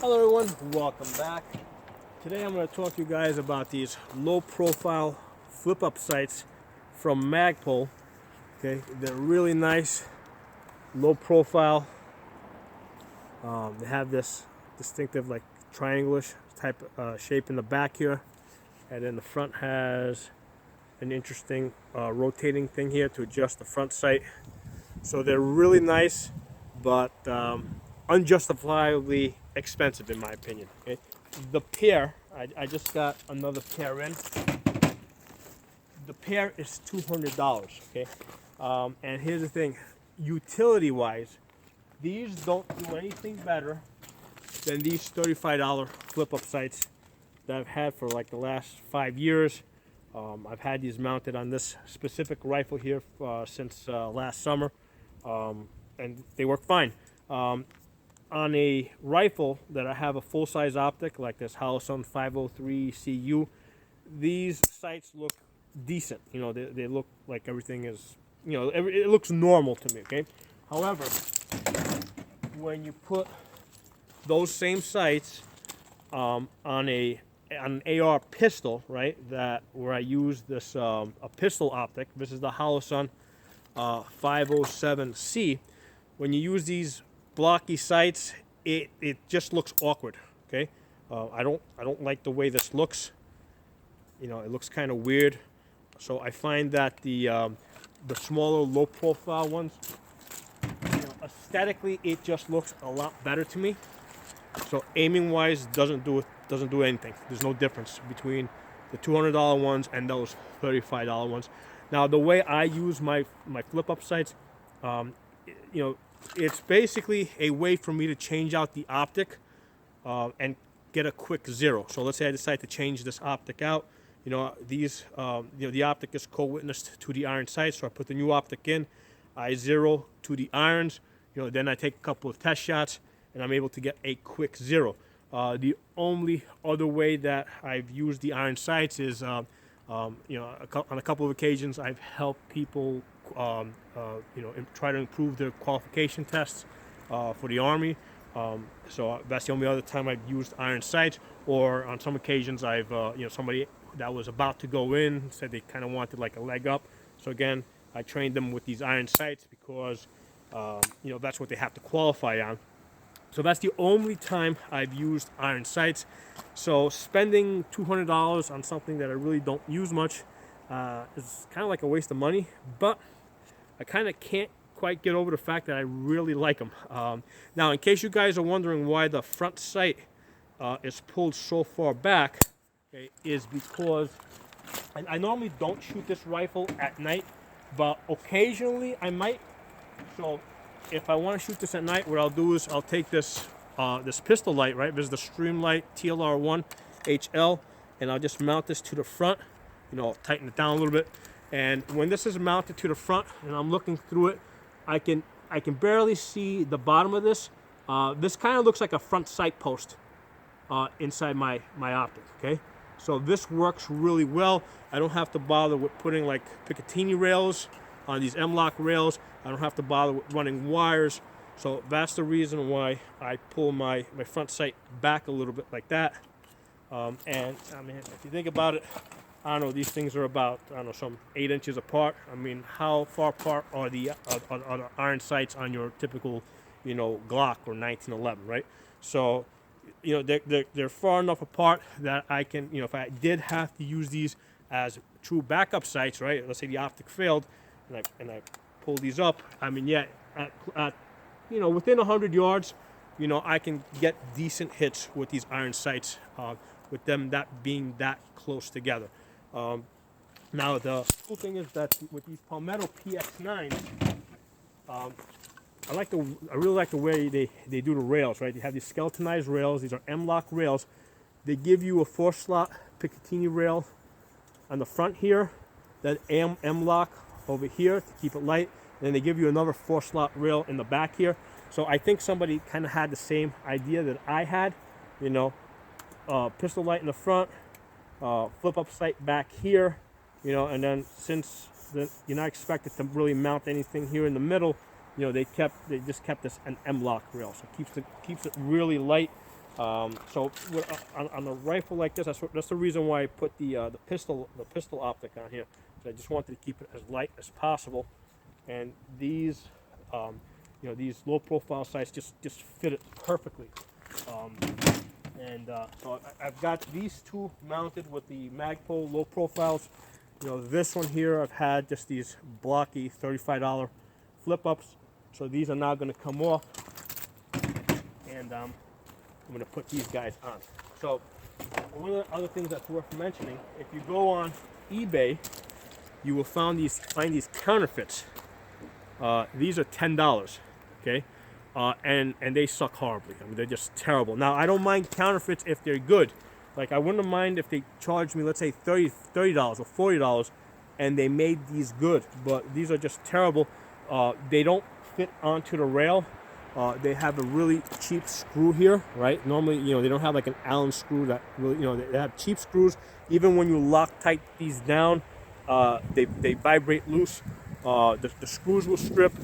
Hello everyone, welcome back. Today I'm going to talk to you guys about these low profile flip up sights from Magpul. Okay, they're really nice, low profile. They have this distinctive like triangular type shape in the back here, and then the front has an interesting rotating thing here to adjust the front sight. So they're really nice, but unjustifiably expensive in my opinion. Okay? The pair, I just got another pair in. The pair is $200. Okay, and here's the thing: utility-wise, these don't do anything better than these $35 flip-up sights that I've had for like the last 5 years. I've had these mounted on this specific rifle here since last summer, and they work fine. On a rifle that I have a full-size optic, like this Holosun 503CU, these sights look decent. You know, they look like everything is, you know, it looks normal to me, okay? However, when you put those same sights on an AR pistol, right, where I use this a pistol optic, this is the Holosun 507C. When you use these blocky sights, it just looks awkward. Okay, I don't like the way this looks. You know, it looks kind of weird. So I find that the smaller, low profile ones, you know, aesthetically, it just looks a lot better to me. So aiming wise, doesn't do anything. There's no difference between the $200 ones and those $35 ones. Now the way I use my flip up sights, you know, it's basically a way for me to change out the optic and get a quick zero. So let's say I decide to change this optic out. You know, these, you know, the optic is co-witnessed to the iron sights, so I put the new optic in, I zero to the irons. You know, then I take a couple of test shots, and I'm able to get a quick zero. The only other way that I've used the iron sights is, you know, on a couple of occasions I've helped people, you know, try to improve their qualification tests for the Army. So that's the only other time I've used iron sights. Or on some occasions I've, you know, somebody that was about to go in said they kind of wanted like a leg up. So again, I trained them with these iron sights because, you know, that's what they have to qualify on. So that's the only time I've used iron sights. So spending $200 on something that I really don't use much is kind of like a waste of money. But I kind of can't quite get over the fact that I really like them. Now, in case you guys are wondering why the front sight is pulled so far back, okay, is because I normally don't shoot this rifle at night, but occasionally I might. So if I want to shoot this at night, what I'll do is I'll take this this pistol light, right? This is the Streamlight TLR1 HL, and I'll just mount this to the front. You know, tighten it down a little bit. And when this is mounted to the front and I'm looking through it, I can barely see the bottom of this. This kind of looks like a front sight post inside my optic. Okay, so this works really well. I don't have to bother with putting like Picatinny rails on these M-lock rails. I don't have to bother with running wires. So that's the reason why I pull my front sight back a little bit like that. And I mean, if you think about it, I don't know, these things are about, I don't know, some 8 inches apart. I mean, how far apart are the iron sights on your typical, you know, Glock or 1911, right? So, you know, they're far enough apart that I can, you know, if I did have to use these as true backup sights, right? Let's say the optic failed, and I pull these up. I mean, yeah, at you know, within 100 yards, you know, I can get decent hits with these iron sights, with them that being that close together. Now the cool thing is that with these Palmetto PX9s, I really like the way they do the rails, right? They have these skeletonized rails. These are M-lock rails. They give you a 4-slot Picatinny rail on the front here, then M-lock over here to keep it light, and then they give you another 4-slot rail in the back here. So I think somebody kind of had the same idea that I had, you know, pistol light in the front, flip up sight back here, you know, and then since you're not expected to really mount anything here in the middle, you know, they just kept this an M-lock rail, so it keeps it really light. So on a rifle like this, that's the reason why I put the pistol optic on here. So I just wanted to keep it as light as possible, and these these low profile sights just fit it perfectly. So I've got these two mounted with the Magpul low profiles. This one here I've had just these blocky $35 flip ups. So these are now going to come off, and I'm going to put these guys on. So one of the other things that's worth mentioning, if you go on eBay, you will find these counterfeits. These are $10, okay, and they suck horribly. I mean, they're just terrible. Now, I don't mind counterfeits if they're good. Like, I wouldn't mind if they charged me, let's say, $30 or $40, and they made these good. But these are just terrible. They don't fit onto the rail. They have a really cheap screw here, right? Normally, they don't have like an Allen screw that really, they have cheap screws. Even when you Loctite these down, they vibrate loose. The screws will strip.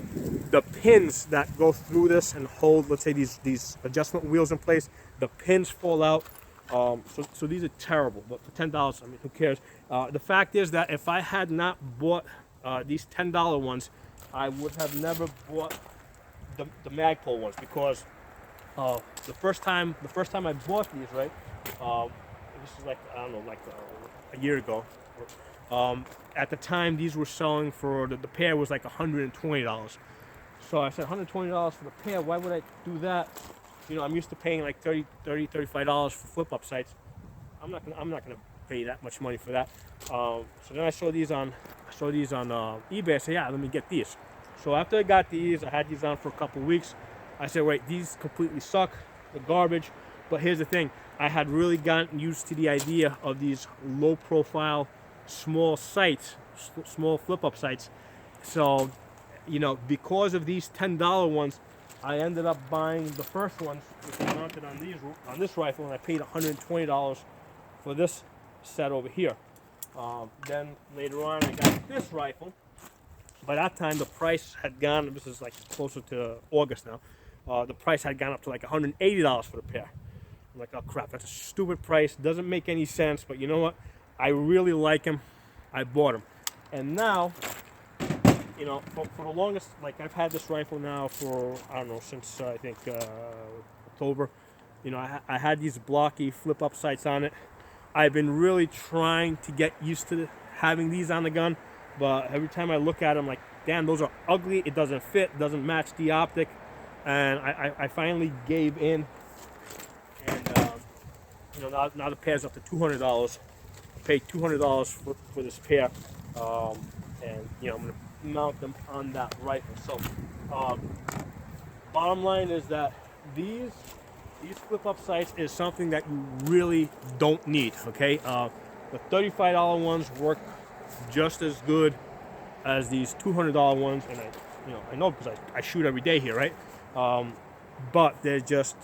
The pins that go through this and hold, let's say, these adjustment wheels in place, the pins fall out. So these are terrible. But for $10, I mean, who cares? The fact is that if I had not bought these $10 ones, I would have never bought the Magpul ones, because the first time I bought these, right? This is like, I don't know, like a year ago. At the time, these were selling for the pair was like $120. So I said $120 for the pair. Why would I do that? I'm used to paying like $35 for flip-up sights. I'm not gonna pay that much money for that. So then I saw these on eBay. I said, yeah, let me get these. So after I got these, I had these on for a couple weeks. I said, wait, these completely suck. They're garbage. But here's the thing. I had really gotten used to the idea of these low-profile, small sights, small flip-up sights. So, because of these $10 ones, I ended up buying the first ones, which are mounted on this rifle, and I paid $120 for this set over here. Then later on, I got this rifle. By that time, the price had gone, this is like closer to August now, the price had gone up to like $180 for the pair. I'm like, oh crap, that's a stupid price, doesn't make any sense, but you know what? I really like them. I bought them. And now, for the longest, like I've had this rifle now for, I don't know, since I think October. I had these blocky flip-up sights on it. I've been really trying to get used to having these on the gun. But every time I look at them, like, damn, those are ugly. It doesn't fit, doesn't match the optic. And I finally gave in. And, now the pair's up to $200. I paid $200 for this pair. And, I'm going to mount them on that rifle. So, bottom line is that these flip-up sights is something that you really don't need, okay? The $35 ones work just as good as these $200 ones, and I know because I shoot every day here, right? But they're just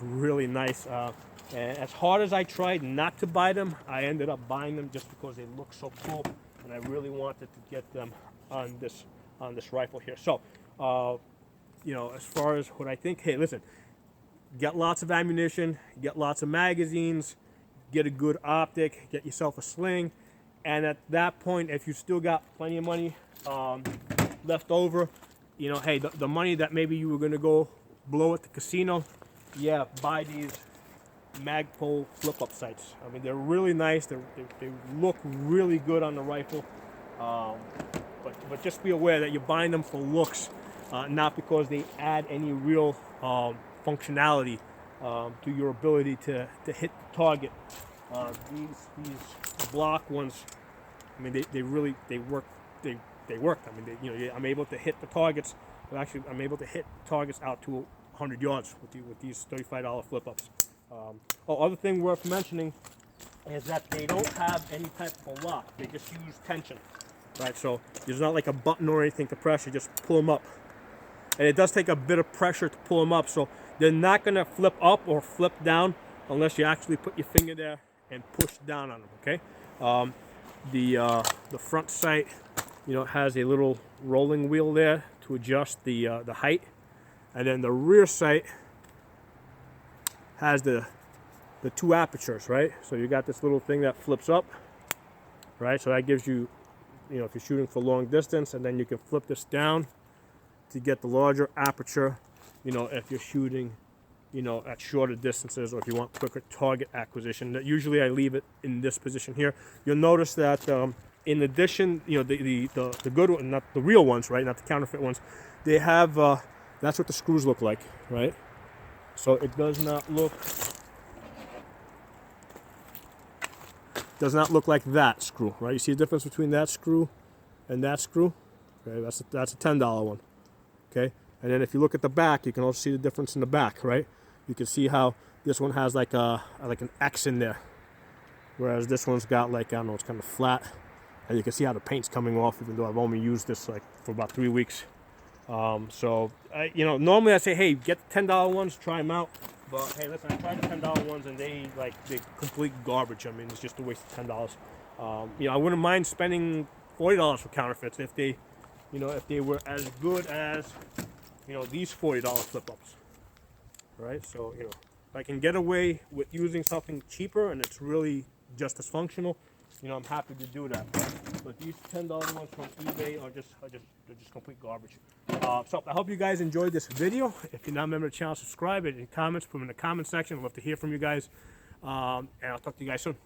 really nice. And as hard as I tried not to buy them, I ended up buying them just because they look so cool, and I really wanted to get them on this rifle here. So, as far as what I think, hey, listen, get lots of ammunition, get lots of magazines, get a good optic, get yourself a sling. And at that point, if you still got plenty of money left over, hey, the money that maybe you were going to go blow at the casino, yeah, buy these Magpul flip-up sights. I mean, they're really nice. They look really good on the rifle. But just be aware that you're buying them for looks, not because they add any real functionality to your ability to hit the target. These block ones, I mean, they work. They work. I mean, I'm able to hit the targets. Actually, I'm able to hit targets out to 100 yards with these $35 flip-ups. Other thing worth mentioning is that they don't have any type of a lock. They just use tension, right? So there's not like a button or anything to press. You just pull them up, and it does take a bit of pressure to pull them up. So they're not gonna flip up or flip down unless you actually put your finger there and push down on them. Okay. The front sight, has a little rolling wheel there to adjust the height, and then the rear sight has the two apertures, right? So you got this little thing that flips up, right? So that gives you, you know, if you're shooting for long distance, and then you can flip this down to get the larger aperture, you know, if you're shooting, you know, at shorter distances, or if you want quicker target acquisition. That usually I leave it in this position here. You'll notice that in addition, you know, the good one, not the real ones, right, not the counterfeit ones, they have, that's what the screws look like, right? So it does not look like that screw, right? You see the difference between that screw and that screw? Okay, that's a $10 one, okay? And then if you look at the back, you can also see the difference in the back, right? You can see how this one has like an X in there, whereas this one's got like, I don't know, it's kind of flat. And you can see how the paint's coming off, even though I've only used this like for about 3 weeks. So, you know, normally I say, hey, get the $10 ones, try them out. But hey, listen, I tried the $10 ones and they're complete garbage. I mean, it's just a waste of $10. You know, I wouldn't mind spending $40 for counterfeits if they, you know, if they were as good as, you know, these $40 flip-ups. Right? So, you know, if I can get away with using something cheaper and it's really just as functional, you know, I'm happy to do that. But these $10 ones from eBay are just complete garbage. So I hope you guys enjoyed this video. If you're not a member of the channel, subscribe. And in comments, put them in the comment section. I'd love to hear from you guys. And I'll talk to you guys soon.